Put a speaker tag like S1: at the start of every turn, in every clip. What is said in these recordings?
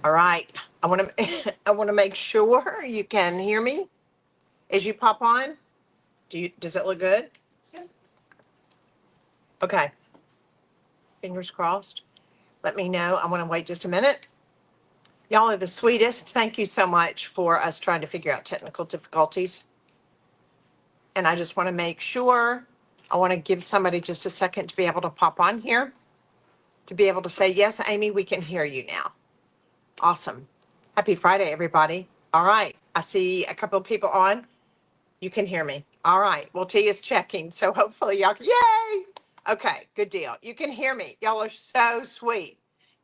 S1: All right. I want to I want to make sure you can hear me as you pop on. Does it look good? Okay. Fingers crossed. Let me know. I want to wait just a minute. Y'all are the sweetest. Thank you so much for us trying to figure out technical difficulties. And I just want to make sure, I want to give somebody just a second to be able to pop on here, to be able to say, yes, Amy, we can hear you now. Awesome. Happy Friday, everybody. All right. I see a couple of people on. You can hear me. All right. Well, T is checking. So hopefully y'all, yay. Okay. Good deal. You can hear me. Y'all are so sweet.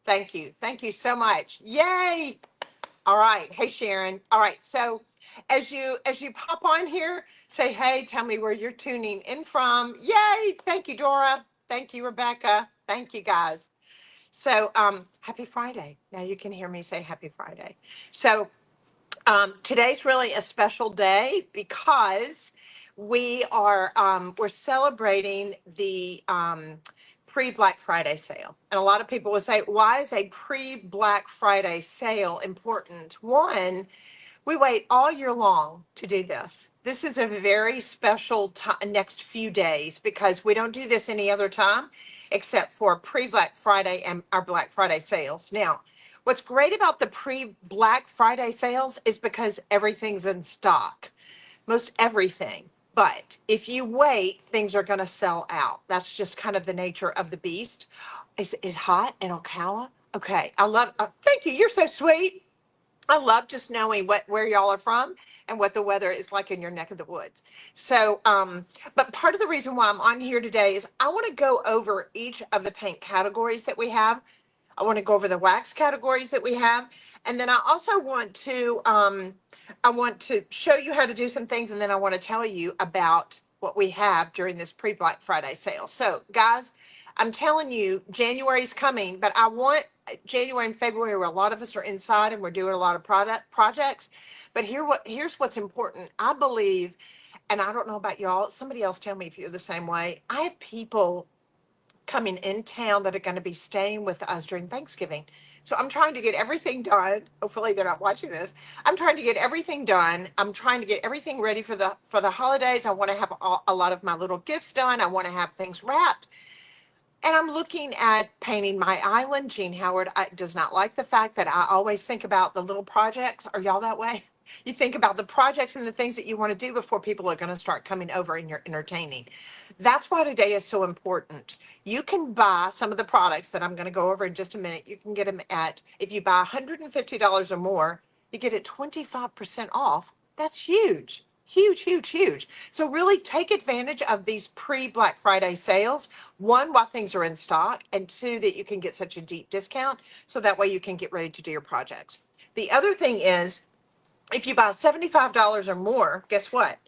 S1: Thank you. Thank you so much. Yay. All right. Hey, Sharon. All right. So as you pop on here, say, hey, tell me where you're tuning in from. Yay. Thank you, Dora. Thank you, Rebecca. Thank you, guys. So happy Friday. Now you can hear me say happy Friday. So today's really a special day because we're celebrating the pre-Black Friday sale. And a lot of people will say, why is a pre-Black Friday sale important? One, we wait all year long to do this. This is a very special next few days because we don't do this any other time except for pre-Black Friday and our Black Friday sales. Now, what's great about the pre-Black Friday sales is because everything's in stock, most everything. But if you wait, things are going to sell out. That's just kind of the nature of the beast. Is it hot in Ocala? Okay, I love. Thank you. You're so sweet. I love just knowing where y'all are from and what the weather is like in your neck of the woods. So, but part of the reason why I'm on here today is I want to go over each of the paint categories that we have. I want to go over the wax categories that we have, and then I want to show you how to do some things, and then I want to tell you about what we have during this pre-Black Friday sale. So, guys, I'm telling you, January's coming, but I want January and February where a lot of us are inside and we're doing a lot of projects. But here's what's important. I believe, and I don't know about y'all, somebody else tell me if you're the same way. I have people coming in town that are going to be staying with us during Thanksgiving. So I'm trying to get everything done. Hopefully they're not watching this. I'm trying to get everything done. I'm trying to get everything ready for the holidays. I want to have a lot of my little gifts done. I want to have things wrapped. And I'm looking at painting my island. Gene Howard does not like the fact that I always think about the little projects. Are y'all that way? You think about the projects and the things that you want to do before people are going to start coming over and you're entertaining. That's why today is so important. You can buy some of the products that I'm going to go over in just a minute. You can get them if you buy $150 or more, you get it 25% off. That's huge. Huge, huge, huge. So really take advantage of these pre-Black Friday sales. One, while things are in stock, and two, that you can get such a deep discount. So that way you can get ready to do your projects. The other thing is, if you buy $75 or more, guess what?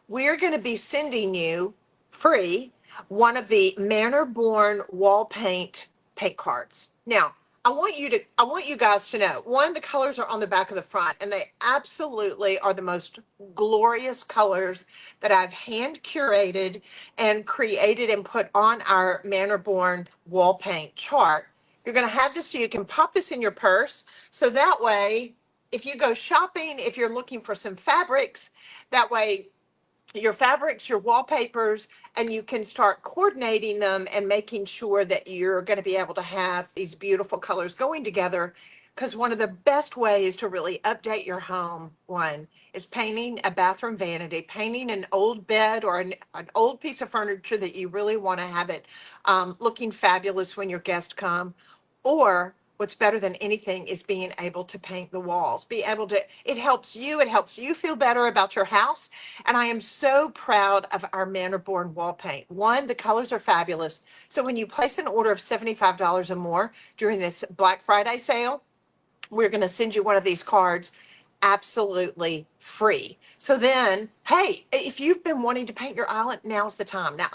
S1: We're going to be sending you free one of the Manor Born wall paint cards. Now, I want you guys to know, one, the colors are on the back of the front, and they absolutely are the most glorious colors that I've hand curated and created and put on our Manor Born wall paint chart. You're going to have this so you can pop this in your purse. So that way, if you go shopping, if you're looking for some fabrics, that way your fabrics, your wallpapers, and you can start coordinating them and making sure that you're going to be able to have these beautiful colors going together. Because one of the best ways to really update your home, one, is painting a bathroom vanity, painting an old bed or an old piece of furniture that you really want to have it looking fabulous when your guests come, or what's better than anything is being able to paint the walls. It helps you feel better about your house. And I am so proud of our Manor Born wall paint. One, the colors are fabulous. So when you place an order of $75 or more during this Black Friday sale, we're going to send you one of these cards absolutely free. So then, hey, if you've been wanting to paint your island, now's the time. Now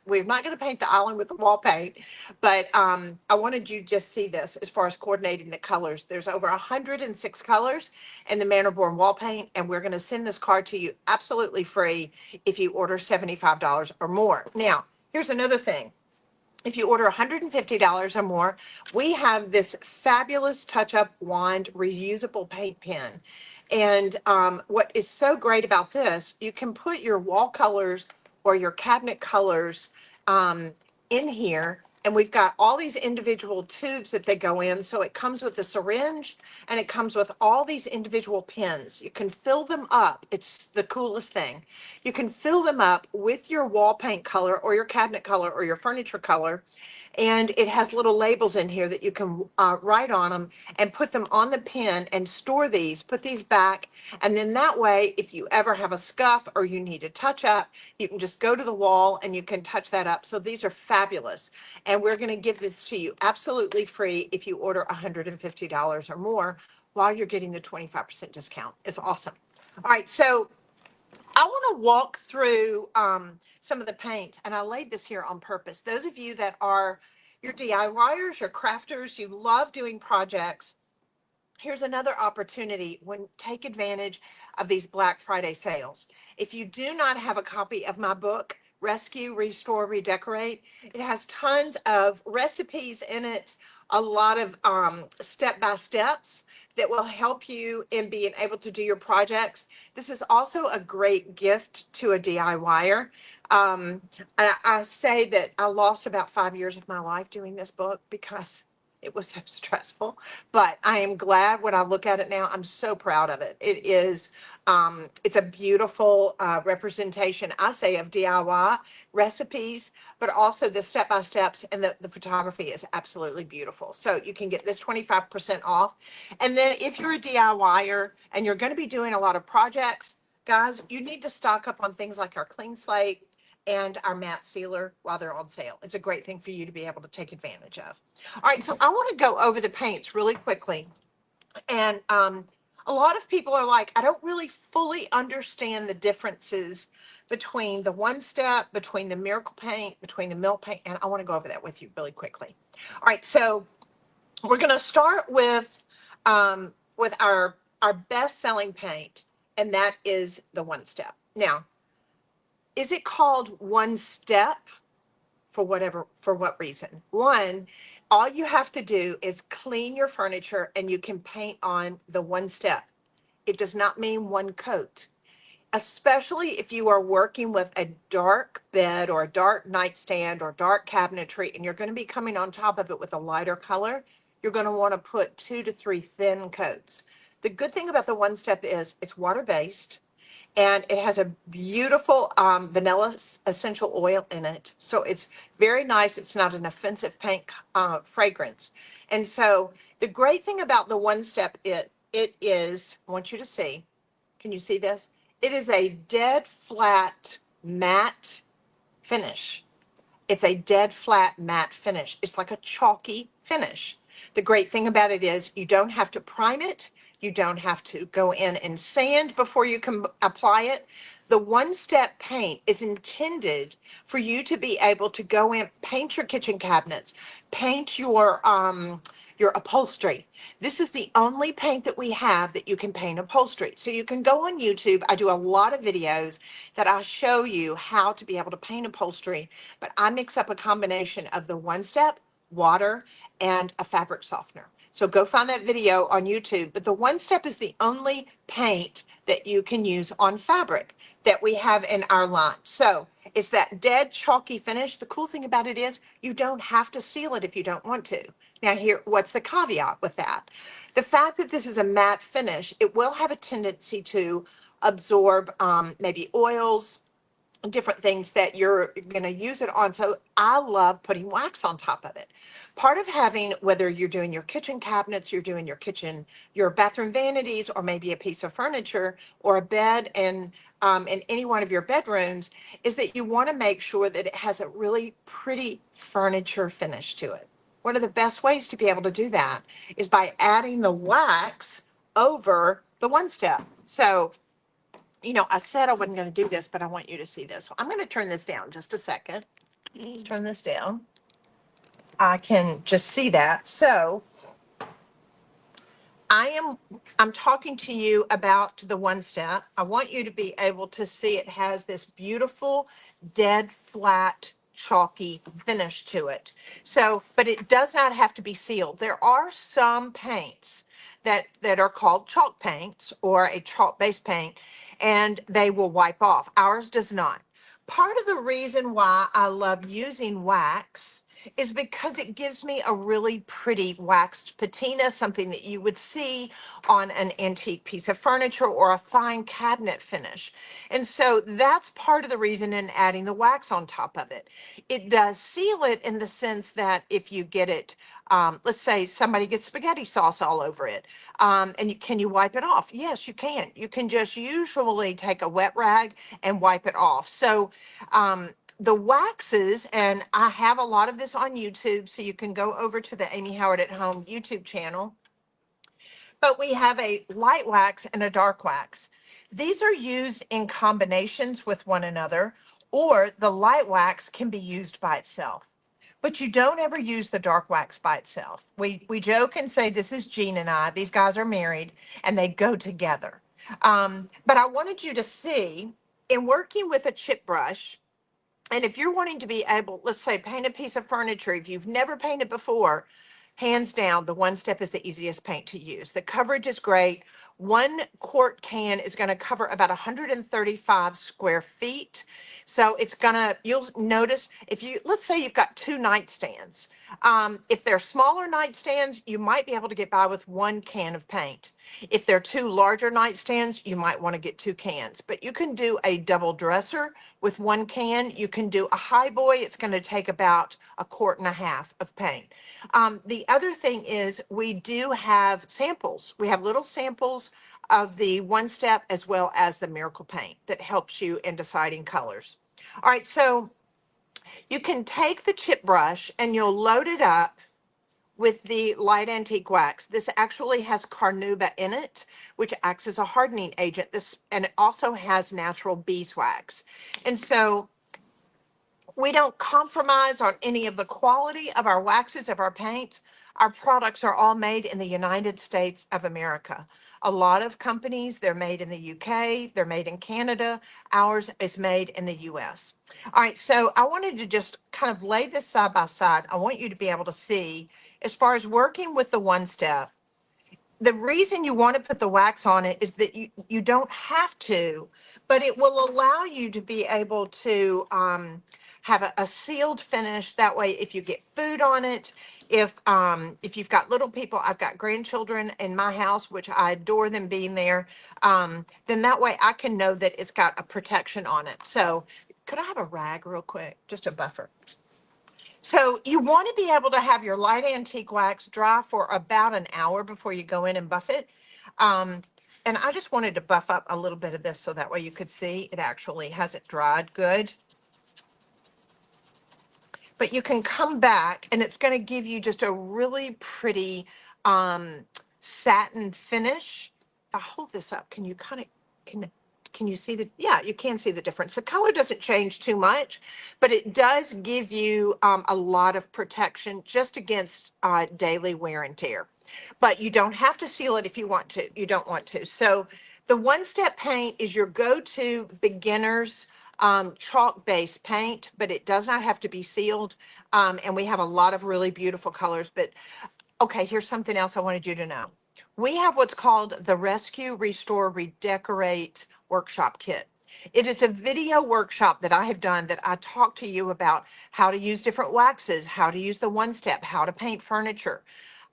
S1: we're not going to paint the island with the wall paint, but I wanted you to just see this as far as coordinating the colors. There's over 106 colors in the Manor Born wall paint, and we're going to send this card to you absolutely free if you order $75 or more. Now, here's another thing. if you order $150 or more, we have this fabulous touch-up wand reusable paint pen. And what is so great about this, you can put your wall colors or your cabinet colors in here. And we've got all these individual tubes that they go in. So it comes with a syringe and it comes with all these individual pens. You can fill them up. It's the coolest thing. You can fill them up with your wall paint color or your cabinet color or your furniture color. And it has little labels in here that you can write on them and put them on the pen and store these, put these back. And then that way, if you ever have a scuff or you need a touch up, you can just go to the wall and you can touch that up. So these are fabulous. And we're going to give this to you absolutely free if you order $150 or more while you're getting the 25% discount. It's awesome. All right, so I want to walk through some of the paint, and I laid this here on purpose. Those of you that are your DIYers, your crafters, you love doing projects, here's another opportunity when take advantage of these Black Friday sales. If you do not have a copy of my book, Rescue, Restore, Redecorate, it has tons of recipes in it, a lot of step-by-steps that will help you in being able to do your projects. This is also a great gift to a DIYer. I say that I lost about 5 years of my life doing this book because it was so stressful, but I am glad when I look at it now. I'm so proud of it. It is, it's a beautiful representation, I say, of DIY recipes, but also the step-by-steps, and the photography is absolutely beautiful. So you can get this 25% off. And then if you're a DIYer and you're going to be doing a lot of projects, guys, you need to stock up on things like our clean slate and our matte sealer while they're on sale. It's a great thing for you to be able to take advantage of. All right, so I want to go over the paints really quickly. And a lot of people are like, I don't really fully understand the differences between the one step, between the miracle paint, between the milk paint, and I want to go over that with you really quickly. All right, so we're going to start with our best selling paint, and that is the one step. Now, is it called one step? For what reason? One, all you have to do is clean your furniture and you can paint on the one step. It does not mean one coat, especially if you are working with a dark bed or a dark nightstand or dark cabinetry and you're going to be coming on top of it with a lighter color. You're going to want to put 2 to 3 thin coats. The good thing about the one step is it's water-based, and it has a beautiful vanilla essential oil in it. So it's very nice. It's not an offensive paint fragrance. And so the great thing about the one step, it is, I want you to see, can you see this? It is a dead flat matte finish. It's a dead flat matte finish. It's like a chalky finish. The great thing about it is you don't have to prime it. You don't have to go in and sand before you can apply it. The one-step paint is intended for you to be able to go in, paint your kitchen cabinets, paint your upholstery. This is the only paint that we have that you can paint upholstery. So you can go on YouTube. I do a lot of videos that I show you how to be able to paint upholstery, but I mix up a combination of the one step, water, and a fabric softener. So go find that video on YouTube. But the one step is the only paint that you can use on fabric that we have in our line. So it's that dead chalky finish. The cool thing about it is you don't have to seal it if you don't want to. Now here, what's the caveat with that? The fact that this is a matte finish, it will have a tendency to absorb maybe oils, different things that you're going to use it on. So I love putting wax on top of it. Part of having, whether you're doing your kitchen cabinets, you're doing your kitchen, your bathroom vanities, or maybe a piece of furniture or a bed in any one of your bedrooms, is that you want to make sure that it has a really pretty furniture finish to it. One of the best ways to be able to do that is by adding the wax over the one step. So I said I wasn't going to do this, but I want you to see this. I'm going to turn this down just a second. Let's turn this down. I can just see that. So I'm talking to you about the one step. I want you to be able to see it has this beautiful dead flat chalky finish to it. So, but it does not have to be sealed. There are some paints that are called chalk paints or a chalk based paint, and they will wipe off. Ours does not. Part of the reason why I love using wax is because it gives me a really pretty waxed patina, something that you would see on an antique piece of furniture or a fine cabinet finish. And so that's part of the reason in adding the wax on top of it. It does seal it in the sense that if you get it, let's say somebody gets spaghetti sauce all over it, and can you wipe it off? Yes, you can. You can just usually take a wet rag and wipe it off. So the waxes, and I have a lot of this on YouTube, so you can go over to the Amy Howard at Home YouTube channel. But we have a light wax and a dark wax. These are used in combinations with one another, or the light wax can be used by itself. But you don't ever use the dark wax by itself. We joke and say this is Jean and I. These guys are married and they go together. But I wanted you to see in working with a chip brush, and if you're wanting to be able, let's say, paint a piece of furniture, if you've never painted before, hands down, the One Step is the easiest paint to use. The coverage is great. 1 quart can is going to cover about 135 square feet. So it's going to, you'll notice if you, let's say you've got 2 nightstands. If they're smaller nightstands, you might be able to get by with 1 can of paint. If they're 2 larger nightstands, you might want to get 2 cans. But you can do a double dresser with 1 can. You can do a high boy. It's going to take about 1.5 quart of paint. The other thing is we do have samples. We have little samples of the One Step as well as the Miracle Paint that helps you in deciding colors. All right, so you can take the chip brush and you'll load it up with the light antique wax. This actually has carnauba in it, which acts as a hardening agent. And it also has natural beeswax. And so we don't compromise on any of the quality of our waxes, of our paints. Our products are all made in the United States of America. A lot of companies, they're made in the UK, they're made in Canada. Ours is made in the US. All right, so I wanted to just kind of lay this side by side. I want you to be able to see, as far as working with the One Step, the reason you want to put the wax on it is that you don't have to, but it will allow you to be able to have a sealed finish. That way, if you get food on it, if you've got little people, I've got grandchildren in my house, which I adore them being there, then that way I can know that it's got a protection on it. So could I have a rag real quick? Just a buffer. So you want to be able to have your light antique wax dry for about an hour before you go in and buff it. And I just wanted to buff up a little bit of this so that way you could see it actually hasn't dried good. But you can come back and it's going to give you just a really pretty satin finish. If I hold this up, can you kind of, can you see the, yeah, you can see the difference. The color doesn't change too much, but it does give you a lot of protection just against daily wear and tear. But you don't have to seal it if you want to. You don't want to. So the One Step paint is your go-to beginner's chalk-based paint, but it does not have to be sealed. And we have a lot of really beautiful colors. But okay, here's something else I wanted you to know. We have what's called the Rescue, Restore, Redecorate Workshop Kit. It is a video workshop that I have done that I talk to you about how to use different waxes, how to use the One Step, how to paint furniture.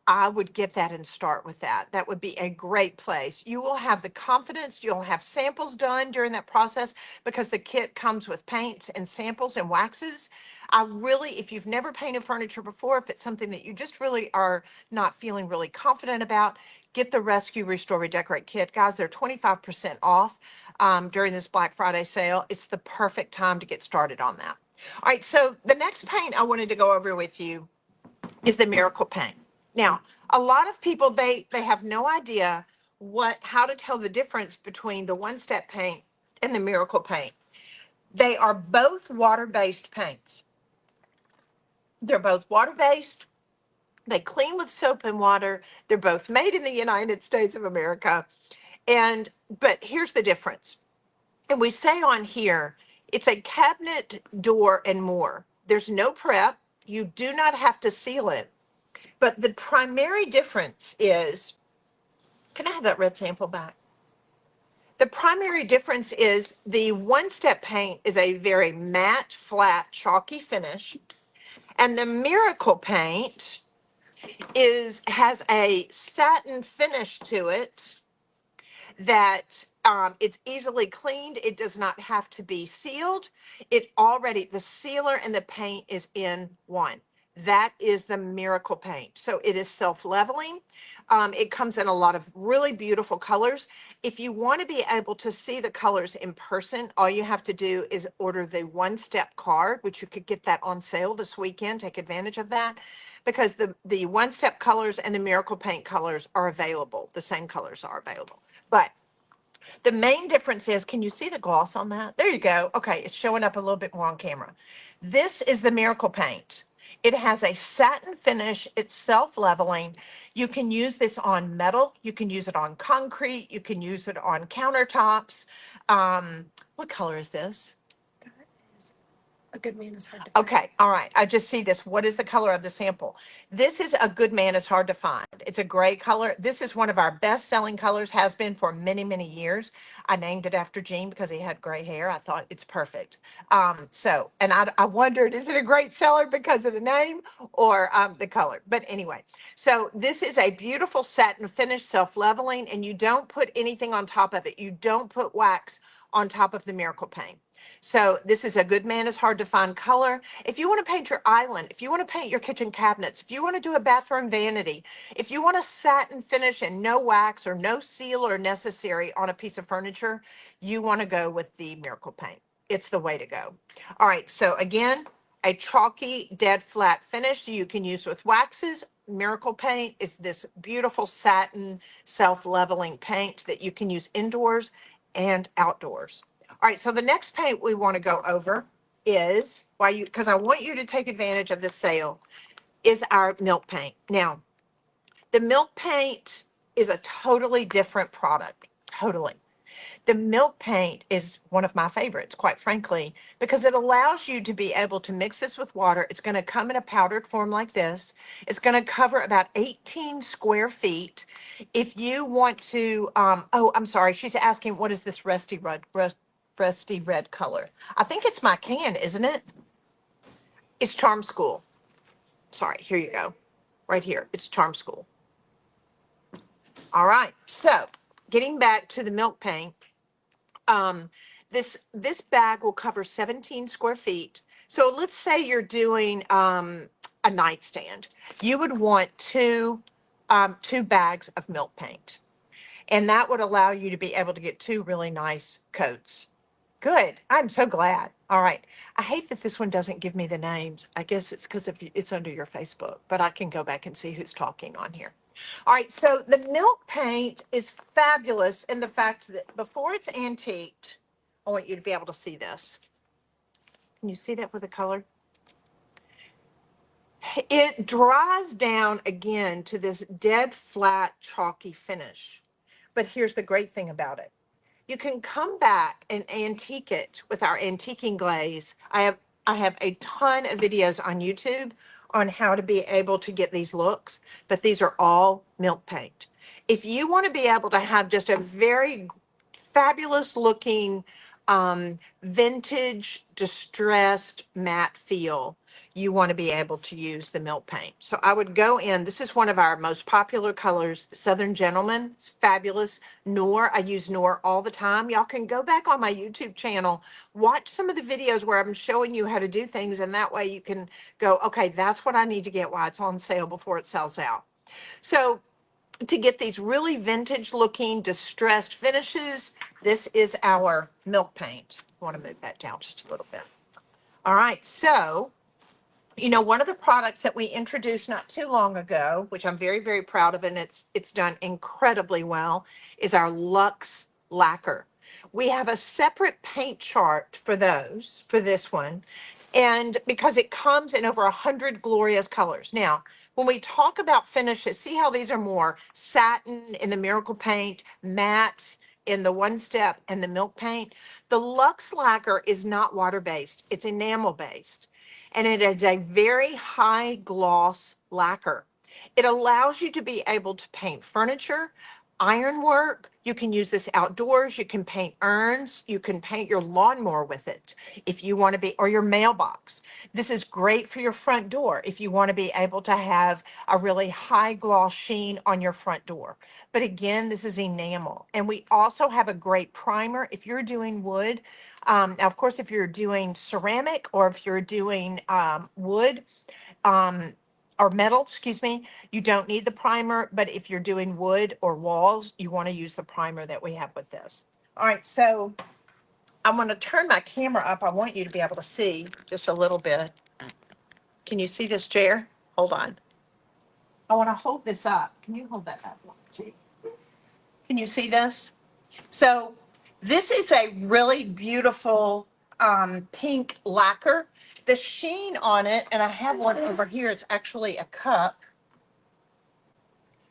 S1: I would get that and start with that. That would be a great place. You will have the confidence, you'll have samples done during that process because the kit comes with paints and samples and waxes. I really, if you've never painted furniture before, if it's something that you just really are not feeling really confident about, get the Rescue, Restore, Redecorate kit. Guys, they're 25% off during this Black Friday sale. It's the perfect time to get started on that. All right, so the next paint I wanted to go over with you is the Miracle Paint. Now, a lot of people, they have no idea how to tell the difference between the One Step paint and the Miracle Paint. They are both water-based paints. They're both water-based. They clean with soap and water. They're both made in the United States of America. But here's the difference. And we say on here, it's a cabinet, door, and more There's no prep. You do not have to seal it. But the primary difference is, can I have that red sample back? The primary difference is the one-step paint is a very matte, flat, chalky finish. And the Miracle paint has a satin finish to it that it's easily cleaned. It does not have to be sealed. The sealer and the paint is in one. That is the Miracle paint. So it is self-leveling. It comes in a lot of really beautiful colors. If you want to be able to see the colors in person, all you have to do is order the one-step card, which you could get that on sale this weekend. Take advantage of that, because the one-step colors and the Miracle paint colors are available. The same colors are available. But the main difference is, can you see the gloss on that? There you go. Okay, it's showing up a little bit more on camera. This is the Miracle paint. It has a satin finish. It's self-leveling. You can use this on metal. You can use it on concrete. You can use it on countertops. What color is this?
S2: A good man is hard to find.
S1: Okay, all right. I just see this. What is the color of the sample? This is a good man. It's hard to find. It's a gray color. This is one of our best-selling colors, has been for many, many years. I named it after Gene because he had gray hair. I thought it's perfect. And I wondered, is it a great seller because of the name or the color? But anyway, so this is a beautiful satin finish, self-leveling, and you don't put anything on top of it. You don't put wax on top of the Miracle paint. So this is a good man is hard to find color. If you want to paint your island, if you want to paint your kitchen cabinets, if you want to do a bathroom vanity, if you want a satin finish and no wax or no sealer necessary on a piece of furniture, you want to go with the Miracle paint. It's the way to go. All right, so again, a chalky, dead flat finish you can use with waxes. Miracle paint is this beautiful satin self-leveling paint that you can use indoors and outdoors. All right, so the next paint we want to go over is, because I want you to take advantage of this sale, is our milk paint. Now, the milk paint is a totally different product, totally. The milk paint is one of my favorites, quite frankly, because it allows you to be able to mix this with water. It's going to come in a powdered form like this. It's going to cover about 18 square feet. If you want to, oh, I'm sorry, she's asking, what is this rusty red color? I think it's my can, isn't it? It's Charm School. Sorry, here you go. Right here, it's Charm School. All right, so getting back to the milk paint, this bag will cover 17 square feet. So let's say you're doing a nightstand. You would want two bags of milk paint, and that would allow you to be able to get two really nice coats. Good. I'm so glad. All right. I hate that this one doesn't give me the names. I guess it's because it's under your Facebook, but I can go back and see who's talking on here. All right. So the milk paint is fabulous in the fact that before it's antiqued, I want you to be able to see this. Can you see that with the color? It dries down again to this dead flat chalky finish. But here's the great thing about it. You can come back and antique it with our antiquing glaze. I have a ton of videos on YouTube on how to be able to get these looks, but these are all milk paint. If you want to be able to have just a very fabulous looking vintage distressed matte feel, you want to be able to use the milk paint. So I would go in, this is one of our most popular colors, Southern Gentleman. It's fabulous. Nor, I use Nor all the time. Y'all can go back on my YouTube channel, watch some of the videos where I'm showing you how to do things, and that way you can go, okay, that's what I need to get while it's on sale before it sells out. So to get these really vintage looking distressed finishes, this is our milk paint. I want to move that down just a little bit. All right, so one of the products that we introduced not too long ago, which I'm very, very proud of, and it's done incredibly well, is our Luxe lacquer. We have a separate paint chart for this one, and because it comes in over 100 glorious colors. Now, when we talk about finishes, see how these are more satin in the Miracle paint, matte in the One Step and the milk paint. The Luxe lacquer is not water-based, it's enamel-based. and it is a very high gloss lacquer. It allows you to be able to paint furniture, ironwork. You can use this outdoors. You can paint urns. You can paint your lawnmower with it if you want to be, or your mailbox. This is great for your front door if you want to be able to have a really high gloss sheen on your front door. But again, this is enamel. And we also have a great primer if you're doing wood. Now, of course, if you're doing ceramic or if you're doing wood, um, or metal, excuse me, you don't need the primer, but if you're doing wood or walls, you want to use the primer that we have with this. All right, so I'm going to turn my camera up. I want you to be able to see just a little bit. Can you see this chair? Hold on. I want to hold this up. Can you hold that up? Too? Can you see this? So this is a really beautiful pink lacquer. The sheen on it, and I have one over here, is actually a cup.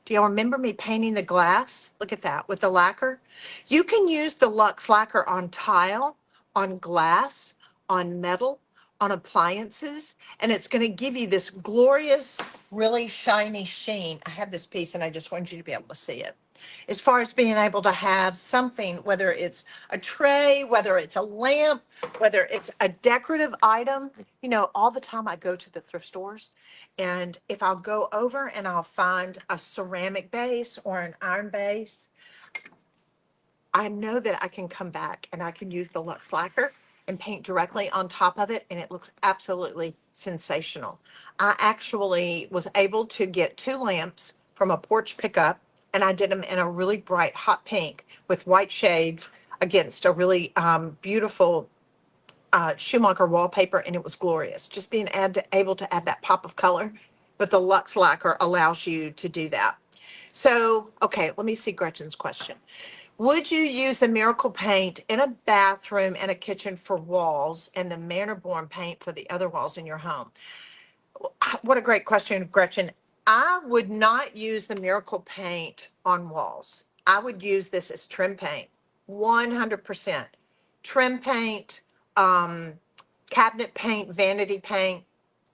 S1: Do y'all remember me painting the glass? Look at that with the lacquer. You can use the Luxe lacquer on tile, on glass, on metal, on appliances, and it's going to give you this glorious, really shiny sheen. I have this piece and I just want you to be able to see it. As far as being able to have something, whether it's a tray, whether it's a lamp, whether it's a decorative item, all the time I go to the thrift stores, and if I'll go over and I'll find a ceramic base or an iron base, I know that I can come back and I can use the Luxe lacquer and paint directly on top of it, and it looks absolutely sensational. I actually was able to get 2 lamps from a porch pickup, and I did them in a really bright hot pink with white shades against a really beautiful Schumacher wallpaper, and it was glorious. Just being able to add that pop of color, but the Luxe lacquer allows you to do that. So, okay, let me see Gretchen's question. Would you use the Miracle Paint in a bathroom and a kitchen for walls and the Manor paint for the other walls in your home? What a great question, Gretchen. I would not use the Miracle Paint on walls. I would use this as trim paint, 100%. Trim paint, um, cabinet paint, vanity paint,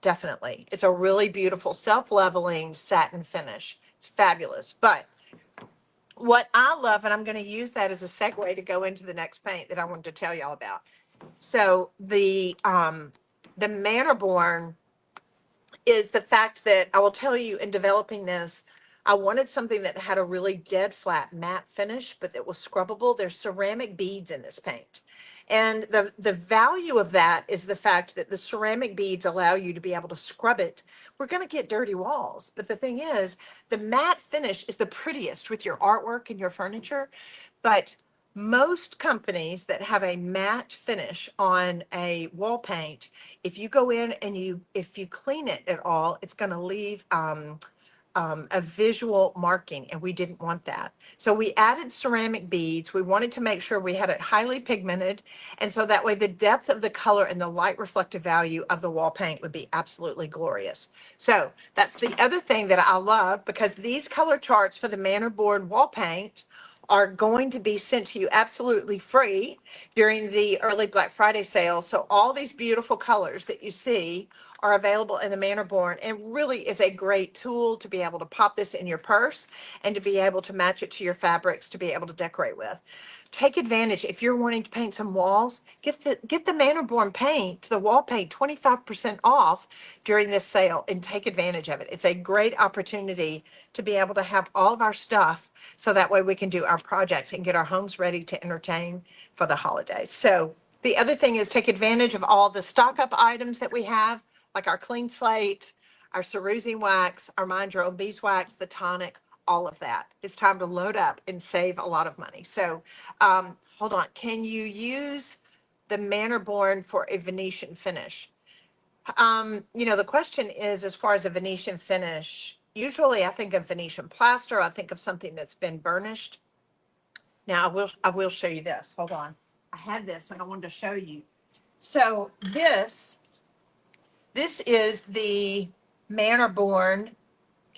S1: definitely. It's a really beautiful self-leveling satin finish. It's fabulous. But what I love, and I'm going to use that as a segue to go into the next paint that I wanted to tell y'all about. So the Manor is the fact that I will tell you, in developing this, I wanted something that had a really dead flat matte finish, but that was scrubbable. There's ceramic beads in this paint. And the value of that is the fact that the ceramic beads allow you to be able to scrub it. We're going to get dirty walls. But the thing is, the matte finish is the prettiest with your artwork and your furniture. But most companies that have a matte finish on a wall paint, if you go in and if you clean it at all, it's going to leave a visual marking, and we didn't want that. So we added ceramic beads. We wanted to make sure we had it highly pigmented, and so that way the depth of the color and the light reflective value of the wall paint would be absolutely glorious. So that's the other thing that I love, because these color charts for the Manor wall paint are going to be sent to you absolutely free during the early Black Friday sale. So all these beautiful colors that you see are available in the Manor and really is a great tool to be able to pop this in your purse and to be able to match it to your fabrics to be able to decorate with. Take advantage. If you're wanting to paint some walls, get the Manor paint, the wall paint, 25% off during this sale, and take advantage of it. It's a great opportunity to be able to have all of our stuff, so that way we can do our projects and get our homes ready to entertain for the holidays. So the other thing is, take advantage of all the stock up items that we have, like our clean slate, our cerusine wax, our Mind Your Own beeswax, the tonic, all of that. It's time to load up and save a lot of money. So hold on. Can you use the Manor for a Venetian finish? The question is, as far as a Venetian finish, usually I think of Venetian plaster. I think of something that's been burnished. Now I will show you this. Hold on. I had this and I wanted to show you. So this is the Manor Can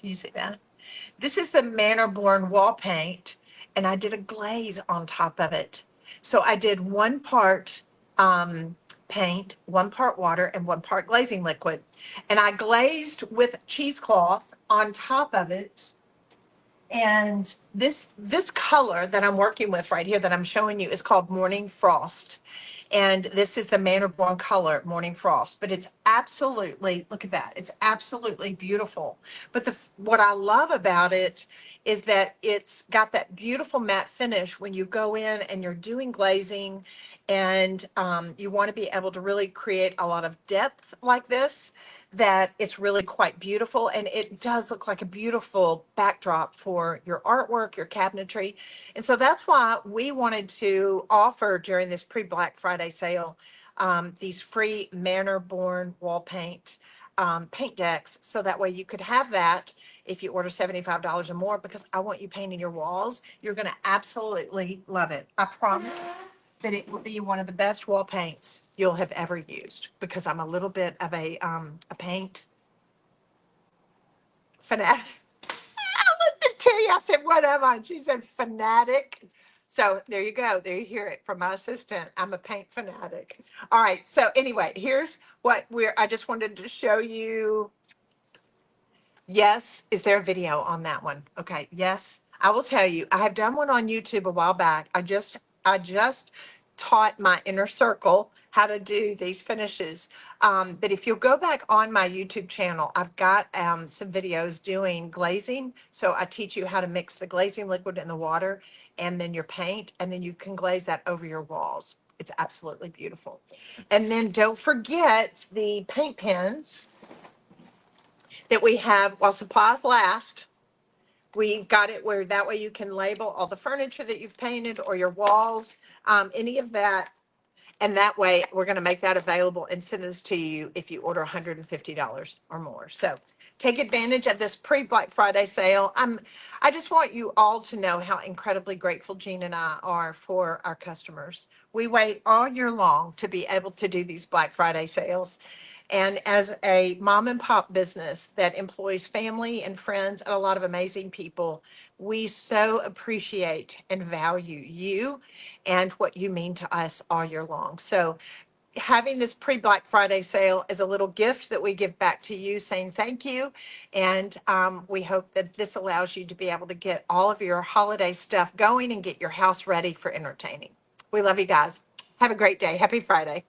S1: you see that? This is the Manor wall paint, and I did a glaze on top of it. So I did one part paint, 1 part water, and 1 part glazing liquid. And I glazed with cheesecloth on top of it. And this color that I'm working with right here that I'm showing you is called Morning Frost. And this is the Manor Born color, Morning Frost. But it's absolutely, look at that. It's absolutely beautiful. But what I love about it is that it's got that beautiful matte finish when you go in and you're doing glazing and you want to be able to really create a lot of depth like this, that it's really quite beautiful. And it does look like a beautiful backdrop for your artwork, your cabinetry. And so that's why we wanted to offer during this pre-Black Friday sale these free Manor Born wall paint decks. So that way you could have that if you order $75 or more, because I want you painting your walls. You're going to absolutely love it. I promise that it will be one of the best wall paints you'll have ever used, because I'm a little bit of a paint fanatic. I looked at Terry, I said, what am I? And she said, fanatic. So there you go. There you hear it from my assistant. I'm a paint fanatic. All right. So anyway, here's what I just wanted to show you. Yes. Is there a video on that one? Okay. Yes. I will tell you, I have done one on YouTube a while back. I just taught my inner circle how to do these finishes. But if you'll go back on my YouTube channel, I've got some videos doing glazing. So I teach you how to mix the glazing liquid in the water and then your paint, and then you can glaze that over your walls. It's absolutely beautiful. And then don't forget the paint pens that we have while supplies last. We've got it where that way you can label all the furniture that you've painted or your walls, any of that. And that way we're going to make that available and send this to you if you order $150 or more. So take advantage of this pre-Black Friday sale. I just want you all to know how incredibly grateful Jean and I are for our customers. We wait all year long to be able to do these Black Friday sales. And as a mom and pop business that employs family and friends and a lot of amazing people, we so appreciate and value you and what you mean to us all year long. So having this pre-Black Friday sale is a little gift that we give back to you, saying thank you. And we hope that this allows you to be able to get all of your holiday stuff going and get your house ready for entertaining. We love you guys. Have a great day. Happy Friday.